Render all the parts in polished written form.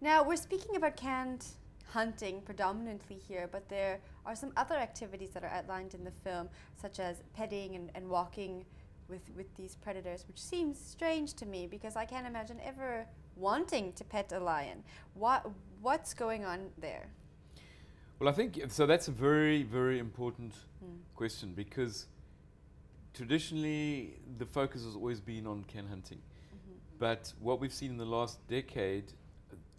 Now, we're speaking about canned hunting predominantly here, but there are some other activities that are outlined in the film, such as petting and walking with these predators, which seems strange to me because I can't imagine ever wanting to pet a lion. What's going on there? Well, I think so. That's a very, very important question because traditionally the focus has always been on can hunting. But what we've seen in the last decade,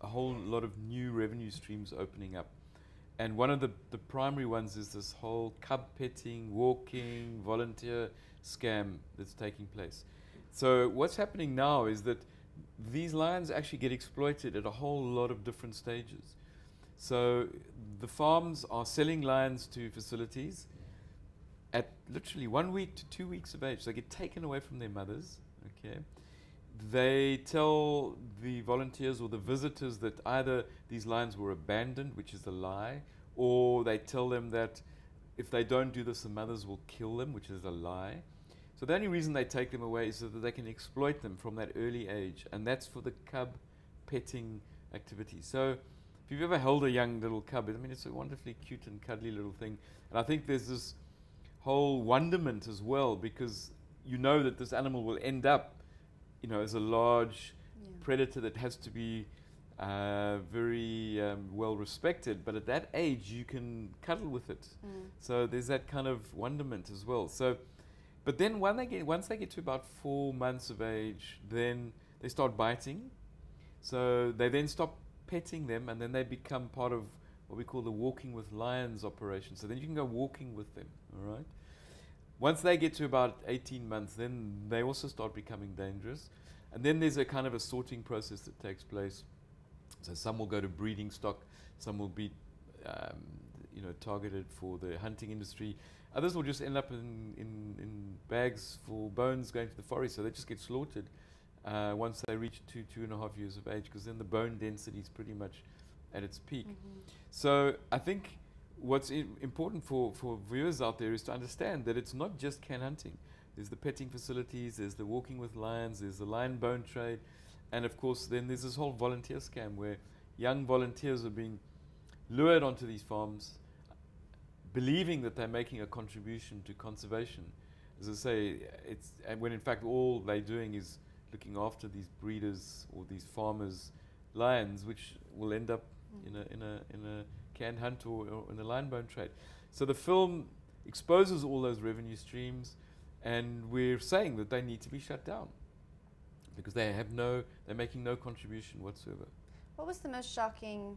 a whole lot of new revenue streams opening up. And one of the primary ones is this whole cub petting, walking, volunteer scam that's taking place. So what's happening now is that these lions actually get exploited at a whole lot of different stages. So the farms are selling lions to facilities at literally 1 week to 2 weeks of age. They get taken away from their mothers, okay? They tell the volunteers or the visitors that either these lions were abandoned, which is a lie, or they tell them that if they don't do this, the mothers will kill them, which is a lie. So the only reason they take them away is so that they can exploit them from that early age, and that's for the cub petting activity. So if you've ever held a young little cub, I mean, it's a wonderfully cute and cuddly little thing. And I think there's this whole wonderment as well, because you know that this animal will end up, you know, as a large predator that has to be very well respected, but at that age you can cuddle with it. So there's that kind of wonderment as well. So, but then once they get to about 4 months of age, then they start biting. So they then stop petting them, and then they become part of what we call the Walking with Lions operation. So then you can go walking with them, all right? Once they get to about 18 months, then they also start becoming dangerous. And then there's a kind of a sorting process that takes place. So some will go to breeding stock, some will be you know, targeted for the hunting industry. Others will just end up in bags for bones going to the forest, so they just get slaughtered once they reach 2.5 years of age, because then the bone density is pretty much at its peak. So I think what's important for viewers out there is to understand that it's not just can hunting. There's the petting facilities, there's the walking with lions, there's the lion bone trade, and of course then there's this whole volunteer scam where young volunteers are being lured onto these farms, believing that they're making a contribution to conservation. As I say, and when in fact all they're doing is looking after these breeders or these farmers' lions, which will end up in a canned hunt or in a lion bone trade. So the film exposes all those revenue streams, and we're saying that they need to be shut down because they're making no contribution whatsoever. What was the most shocking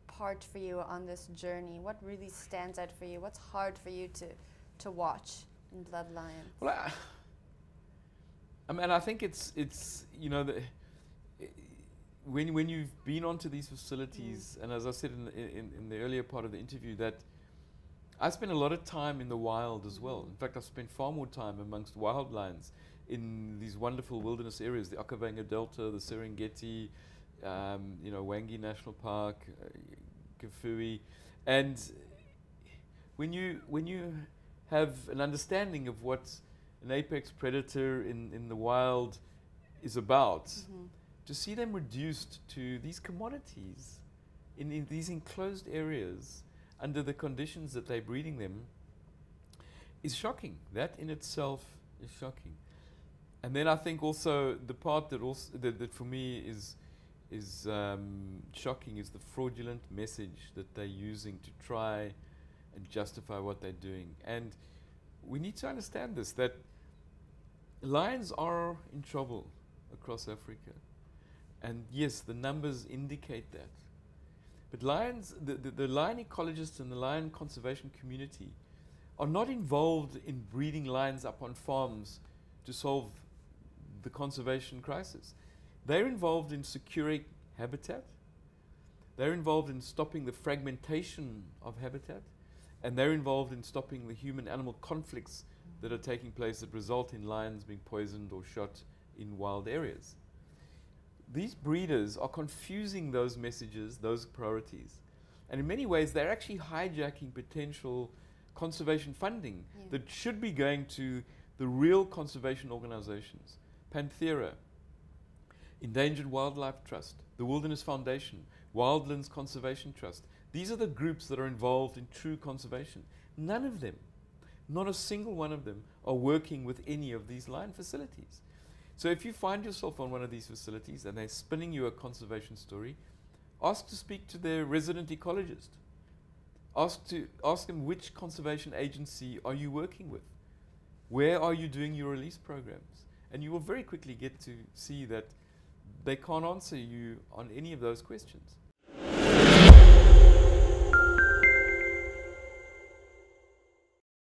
part for you on this journey? What really stands out for you? What's hard for you to watch in Blood Lion? Well, I mean, I think it's you know, when you've been onto these facilities, and as I said in the earlier part of the interview, that I spent a lot of time in the wild as well. In fact, I've spent far more time amongst wild lions in these wonderful wilderness areas, the Okavango Delta, the Serengeti, you know, Wangi National Park, Kafue. And when you have an understanding of what an apex predator in the wild is about, to see them reduced to these commodities in these enclosed areas under the conditions that they're breeding them is shocking. That in itself is shocking. And then I think also the part that for me is shocking is the fraudulent message that they're using to try and justify what they're doing. And we need to understand this, that lions are in trouble across Africa. And yes, the numbers indicate that. But lions, the lion ecologists and the lion conservation community are not involved in breeding lions up on farms to solve the conservation crisis. They're involved in securing habitat. They're involved in stopping the fragmentation of habitat. And they're involved in stopping the human-animal conflicts that are taking place that result in lions being poisoned or shot in wild areas. These breeders are confusing those messages, those priorities. And in many ways, they're actually hijacking potential conservation funding that should be going to the real conservation organizations. Panthera, Endangered Wildlife Trust, the Wilderness Foundation, Wildlands Conservation Trust. These are the groups that are involved in true conservation. None of them, not a single one of them, are working with any of these lion facilities. So if you find yourself on one of these facilities and they're spinning you a conservation story, ask to speak to their resident ecologist. Ask them, which conservation agency are you working with? Where are you doing your release programs? And you will very quickly get to see that they can't answer you on any of those questions.